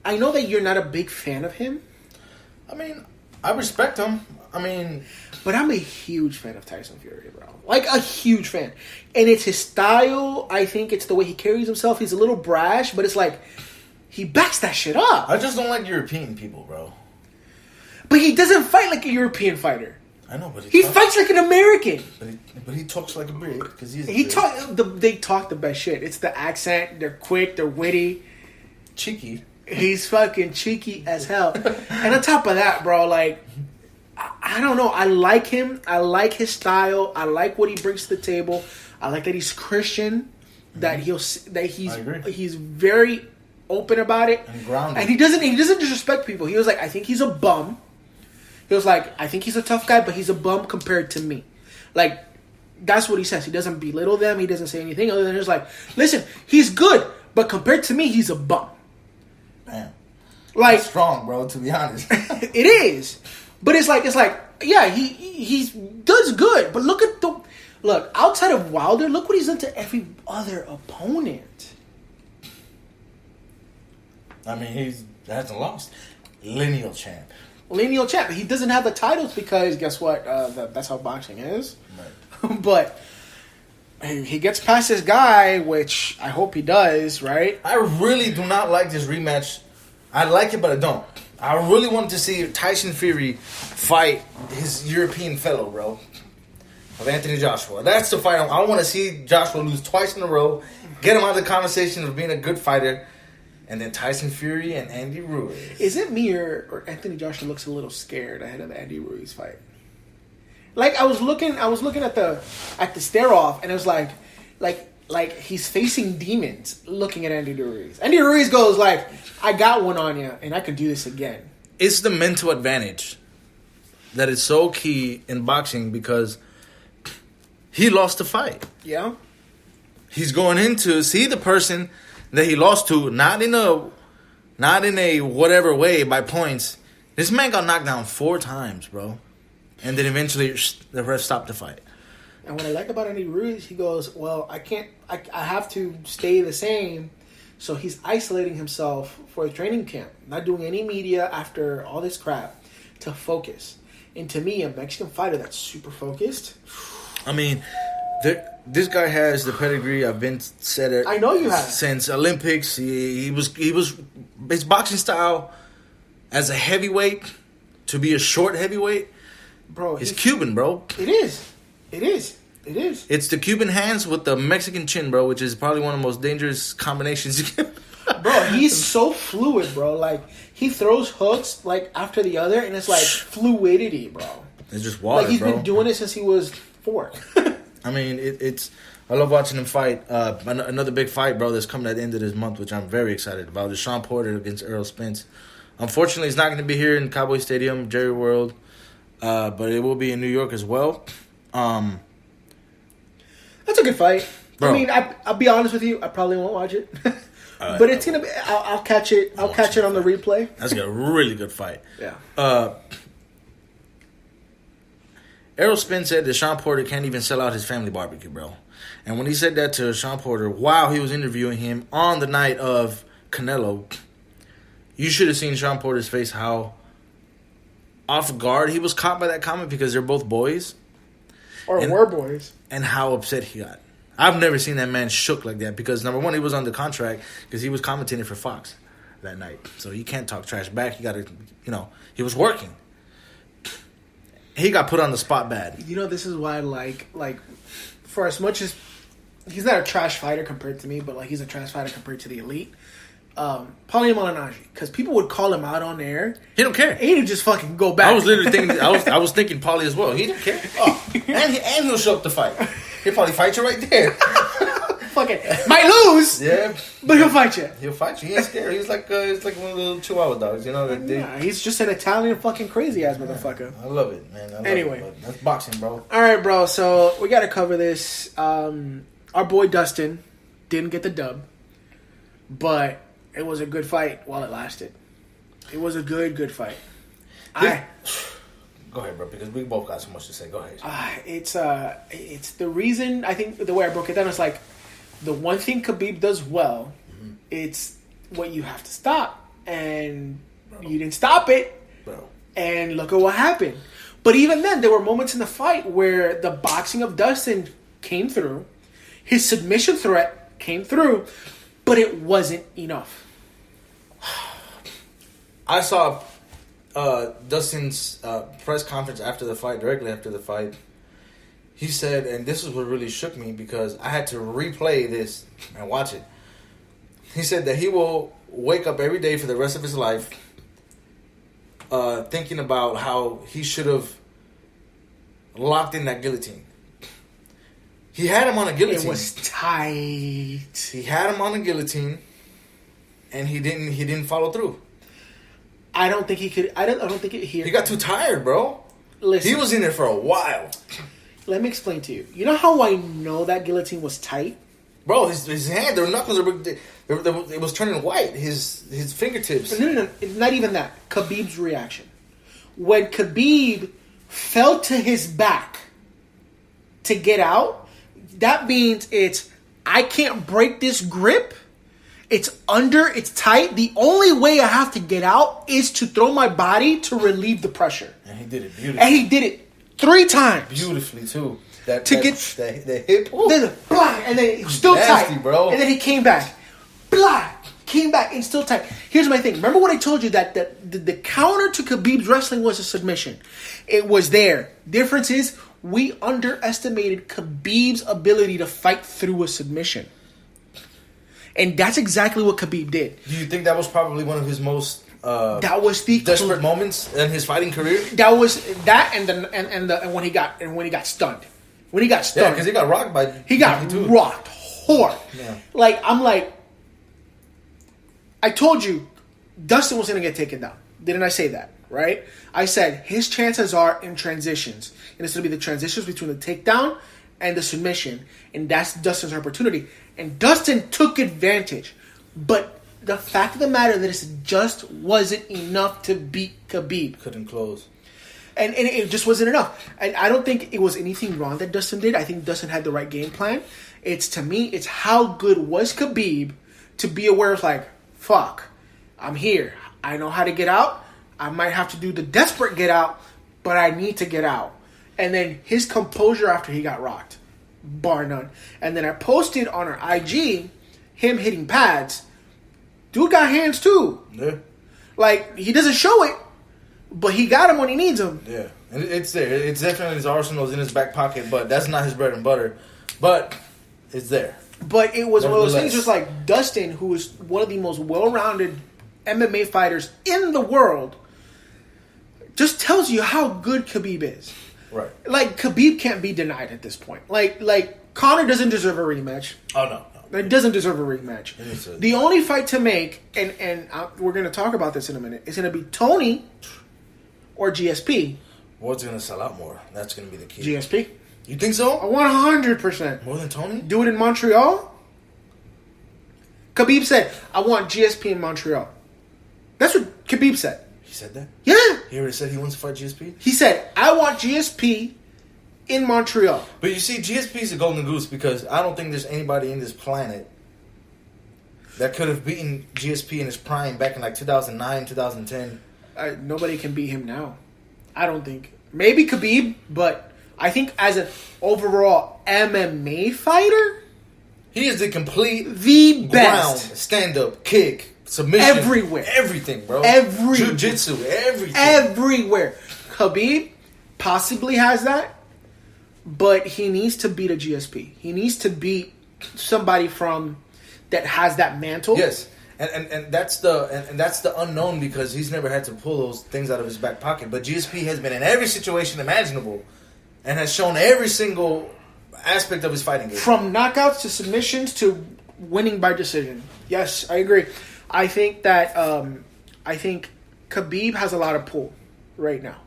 I know that you're not a big fan of him. I mean, I respect him. I mean... But I'm a huge fan of Tyson Fury, bro. Like, a huge fan. And it's his style. I think it's the way he carries himself. He's a little brash, but it's like, he backs that shit up. I just don't like European people, bro. But he doesn't fight like a European fighter. I know, but he fights like an American. But he talks like a Brit because he's. They talk the best shit. It's the accent. They're quick. They're witty. Cheeky. He's fucking cheeky as hell. And on top of that, bro, like, I don't know. I like him. I like his style. I like what he brings to the table. I like that he's Christian. That he's very open about it. And grounded. And he doesn't disrespect people. He was like, I think he's a bum. He was like, I think he's a tough guy, but he's a bum compared to me. Like, that's what he says. He doesn't belittle them. He doesn't say anything other than just like, listen, he's good, but compared to me, he's a bum. Man, like, that's strong, bro. To be honest, it is. But it's like, yeah, he does good. But look outside of Wilder, look what he's done to every other opponent. I mean, he hasn't lost. Lineal champ. He doesn't have the titles because guess what? That's how boxing is. Right. But he gets past this guy, which I hope he does, right? I really do not like this rematch. I like it, but I don't. I really wanted to see Tyson Fury fight his European fellow, bro, of Anthony Joshua. That's the fight. I want to see Joshua lose twice in a row, get him out of the conversation of being a good fighter, and then Tyson Fury and Andy Ruiz. Is it me or Anthony Joshua looks a little scared ahead of the Andy Ruiz fight? Like I was looking at the stare off, and it was like he's facing demons looking at Andy Ruiz. Andy Ruiz goes like, I got one on you, and I can do this again. It's the mental advantage that is so key in boxing because he lost the fight. Yeah. He's going in to see the person that he lost to, not in a whatever way by points. This man got knocked down 4 times, bro. And then eventually the ref stopped the fight. And what I like about Andy Ruiz, he goes, well, I have to stay the same. So he's isolating himself for a training camp, not doing any media after all this crap to focus. And to me, a Mexican fighter that's super focused. I mean, this guy has the pedigree. I've been said it. I know you have. Since Olympics. He was his boxing style as a heavyweight to be a short heavyweight. Bro, it's Cuban, bro. It is. It's the Cuban hands with the Mexican chin, bro, which is probably one of the most dangerous combinations you can. Bro, he's so fluid, bro. Like, he throws hooks, like, after the other, and it's, like, fluidity, bro. It's just water, like, he's bro. been doing it since he was 4. I mean, it's... I love watching him fight. Another big fight, bro, that's coming at the end of this month, which I'm very excited about, is Sean Porter against Errol Spence. Unfortunately, it's not going to be here in Cowboy Stadium, Jerry World, but it will be in New York as well. That's a good fight. Bro. I mean, I'll be honest with you. I probably won't watch it, but it's gonna be. I'll catch it. I'll catch it on the replay. That's a really good fight. Yeah. Errol Spence said that Sean Porter can't even sell out his family barbecue, bro. And when he said that to Sean Porter while he was interviewing him on the night of Canelo, you should have seen Sean Porter's face, how off guard he was caught by that comment because they're both boys. Were boys. And how upset he got. I've never seen that man shook like that because, number one, he was under contract because he was commentating for Fox that night. So you can't talk trash back. You got to, he was working. He got put on the spot bad. This is why I like, for as much as he's not a trash fighter compared to me, but, like, he's a trash fighter compared to the elite. Paulie Malignaggi, because people would call him out on air. He don't care. He'd just fucking go back. I was literally thinking. I was thinking Paulie as well. He don't care. Oh, and he'll show up to fight. He'll probably fight you right there. Fucking might lose. Yeah, but he'll fight you. He'll fight you. He ain't scared. He's like one of the little Chihuahua dogs. He's just an Italian fucking crazy ass motherfucker. I love it, man. Anyway, that's boxing, bro. All right, bro. So we got to cover this. Our boy Dustin didn't get the dub, but it was a good fight while it lasted. It was a good fight. Go ahead, bro, because we both got so much to say. Go ahead. It's the reason, I think the way I broke it down is like the one thing Khabib does well, it's what you have to stop. and you didn't stop it. Bro. And look at what happened. But even then, there were moments in the fight where the boxing of Dustin came through. His submission threat came through, but it wasn't enough. I saw Dustin's press conference after the fight, directly after the fight. He said, and this is what really shook me because I had to replay this and watch it. He said that he will wake up every day for the rest of his life thinking about how he should have locked in that guillotine. He had him on a guillotine. It was tight. He had him on a guillotine, and he didn't follow through. I don't think he could. I don't think it here. He got too tired, bro. Listen, he was in there for a while. Let me explain to you. You know how I know that guillotine was tight? Bro, his hand, their knuckles, it was turning white. His fingertips. No. Not even that. Khabib's reaction. When Khabib fell to his back to get out, that means I can't break this grip. It's tight. The only way I have to get out is to throw my body to relieve the pressure. And he did it beautifully. And he did it 3 times. Beautifully, too. The hip. And then it was still nasty, tight. Bro. And then he came back. Came back and still tight. Here's my thing. Remember what I told you that the counter to Khabib's wrestling was a submission. It was there. Difference is we underestimated Khabib's ability to fight through a submission. And that's exactly what Khabib did. Do you think that was probably one of his most that was the desperate moments in his fighting career? That was that and when he got stunned. When he got stunned. Yeah, because he got rocked by... He got rocked hard. Yeah. I told you, Dustin was going to get taken down. Didn't I say that, right? I said his chances are in transitions. And it's going to be the transitions between the takedown and the submission. And that's Dustin's opportunity. And Dustin took advantage. But the fact of the matter is it just wasn't enough to beat Khabib. Couldn't close. And it just wasn't enough. And I don't think it was anything wrong that Dustin did. I think Dustin had the right game plan. To me, it's how good was Khabib to be aware of like, fuck, I'm here. I know how to get out. I might have to do the desperate get out, but I need to get out. And then his composure after he got rocked, bar none. And then I posted on our IG him hitting pads. Dude got hands too. Yeah. Like, he doesn't show it, but he got him when he needs him. Yeah. And it's there. It's definitely in his arsenal, it's in his back pocket, but that's not his bread and butter. But it's there. But it was one of those things just like Dustin, who is one of the most well-rounded MMA fighters in the world, just tells you how good Khabib is. Right. Like, Khabib can't be denied at this point. Like Conor doesn't deserve a rematch. Oh, no. It doesn't deserve a rematch. The only fight to make, and we're going to talk about this in a minute, is going to be Tony or GSP. What's going to sell out more? That's going to be the key. GSP. You think so? 100%. More than Tony? Do it in Montreal? Khabib said, I want GSP in Montreal. That's what Khabib said. He said that? Yeah. He already said he wants to fight GSP? He said, I want GSP in Montreal. But you see, GSP is a golden goose because I don't think there's anybody in this planet that could have beaten GSP in his prime back in like 2009, 2010. Nobody can beat him now. I don't think. Maybe Khabib, but I think as an overall MMA fighter, he is the best ground, stand-up, kick, submission, everywhere, everything, bro. Jiu-jitsu, everything, everywhere. Khabib possibly has that, but he needs to beat a GSP. He needs to beat somebody that has that mantle. Yes. And that's the unknown because he's never had to pull those things out of his back pocket. But GSP has been in every situation imaginable and has shown every single aspect of his fighting game. From knockouts to submissions to winning by decision. Yes, I agree. I think that Khabib has a lot of pull right now.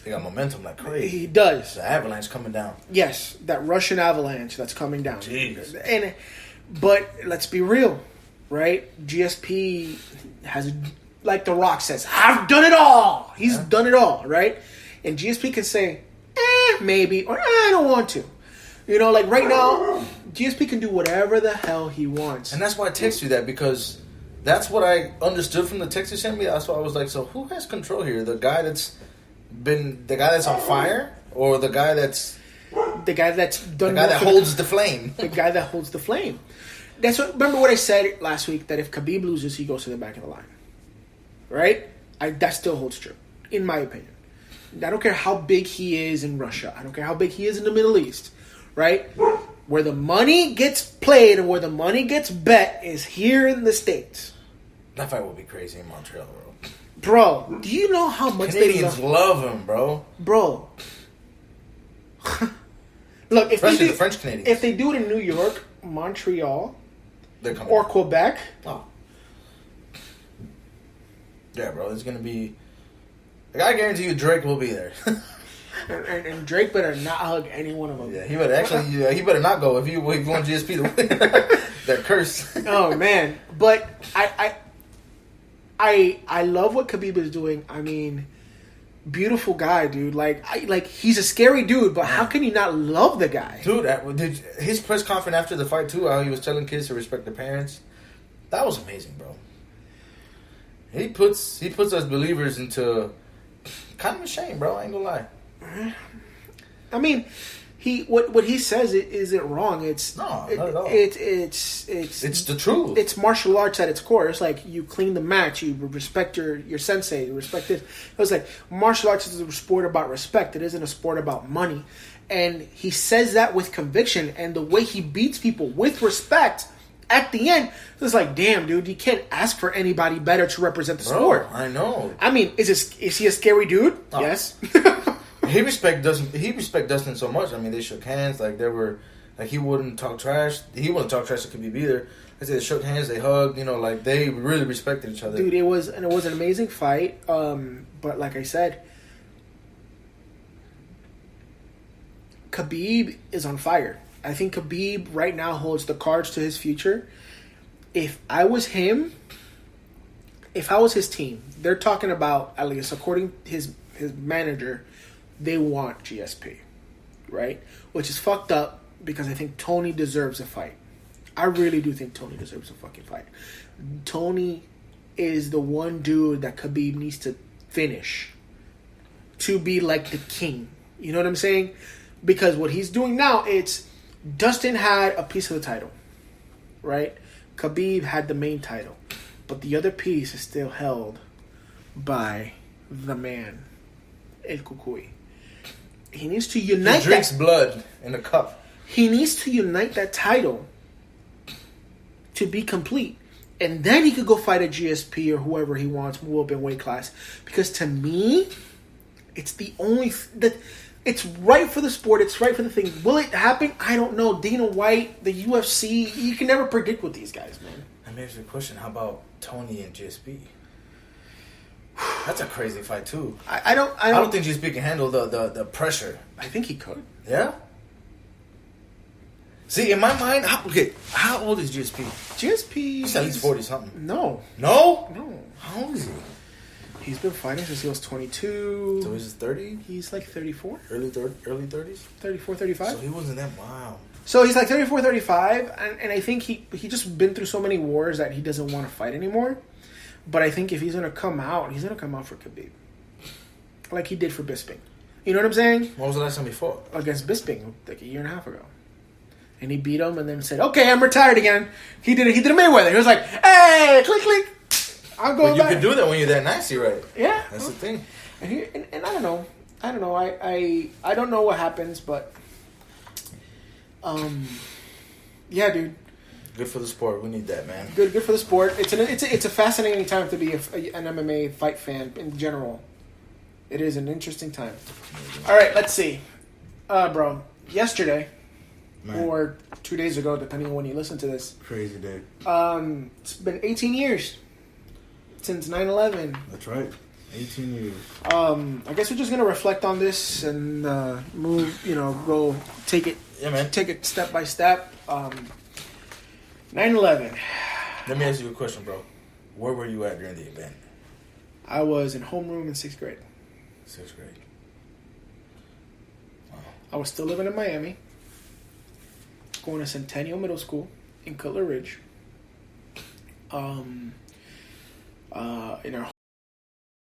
He got momentum like crazy. He does. The avalanche coming down. Yes, that Russian avalanche that's coming down. Jeez. But let's be real. Right? GSP has, like The Rock says, I've done it all. He's done it all, right? And GSP can say, maybe, or I don't want to. You know, like right now, GSP can do whatever the hell he wants. And that's why I text you that because That's what I understood from the text you sent me. That's why I was like, so who has control here? The guy that's on fire, or the guy that's done the guy that holds the flame? The guy that holds the flame. That's what. Remember what I said last week, that if Khabib loses, he goes to the back of the line, right? That still holds true, in my opinion. I don't care how big he is in Russia. I don't care how big he is in the Middle East, right? Where the money gets played and where the money gets bet is here in the States. That fight will be crazy in Montreal, bro. Bro, do you know how much Canadians love him, bro? Bro. Look, especially the French Canadians. If they do it in New York, Montreal, or Quebec. Oh. Yeah, bro, it's going to be... Like, I guarantee you Drake will be there. and Drake better not hug any one of them. Yeah, he better not go if he wants GSP to win. That curse. Oh, man. But I love what Khabib is doing. I mean, beautiful guy, dude. Like he's a scary dude, but how can you not love the guy? Dude, his press conference after the fight, too, how he was telling kids to respect their parents. That was amazing, bro. He puts us believers into kind of a shame, bro. I ain't gonna lie. I mean, what he says isn't wrong. Not at all. It's the truth. It's martial arts at its core. It's like you clean the mat, you respect your sensei, you respect it. It was like martial arts is a sport about respect. It isn't a sport about money. And he says that with conviction, and the way he beats people with respect. At the end, it's like, damn, dude, you can't ask for anybody better to represent the sport. I know. I mean, is he a scary dude? Oh. Yes. He respect Dustin so much. I mean, they shook hands. Like, they were, like, he wouldn't talk trash. He wouldn't talk trash to Khabib either. I said they shook hands, they hugged. You know, like, they really respected each other. Dude, it was an amazing fight. But like I said, Khabib is on fire. I think Khabib right now holds the cards to his future. If I was him, if I was his team, they're talking about, at least according to his manager, they want GSP, right? Which is fucked up because I think Tony deserves a fight. I really do think Tony deserves a fucking fight. Tony is the one dude that Khabib needs to finish to be like the king. You know what I'm saying? Because what he's doing now, it's Dustin had a piece of the title, right? Khabib had the main title. But the other piece is still held by the man, El Cucuy. He needs to unite He drinks blood in a cup. He needs to unite that title to be complete. And then he could go fight a GSP or whoever he wants, move up in weight class. Because to me, it's the only... It's right for the sport. It's right for the thing. Will it happen? I don't know. Dana White, the UFC, you can never predict with these guys, man. That makes me question. How about Tony and GSP? That's a crazy fight too. I don't think GSP can handle the pressure. I think he could. Yeah. See, in my mind, how old is GSP? GSP. He's at least 40 something. No. How old is he? He's been fighting since he was 22. So he's 30? He's like 34. Early 30s? 34, 35. So he wasn't that... Wow. So he's like 34, 35. And I think he just been through so many wars that he doesn't want to fight anymore. But I think if he's going to come out, he's going to come out for Khabib. Like he did for Bisping. You know what I'm saying? When was the last time he fought? Against Bisping, like a year and a half ago. And he beat him and then said, okay, I'm retired again. He did a Mayweather. He was like, hey, click, click. I'm going back. You can do that when you're that nasty, right? Yeah. That's the thing. And I don't know. I don't know what happens, but yeah, dude. Good for the sport. We need that, man. Good for the sport. It's a fascinating time to be an MMA fight fan in general. It is an interesting time. All right, let's see. Bro, yesterday, man, or 2 days ago, depending on when you listen to this. Crazy day. It's been 18 years since 9/11. That's right. 18 years. I guess we're just gonna reflect on this and move. Go take it. Yeah, man. Take it step by step. 9/11. Let me ask you a question, bro. Where were you at during the event? I was in homeroom in 6th grade. 6th grade. Wow. I was still living in Miami. Going to Centennial Middle School in Cutler Ridge. in our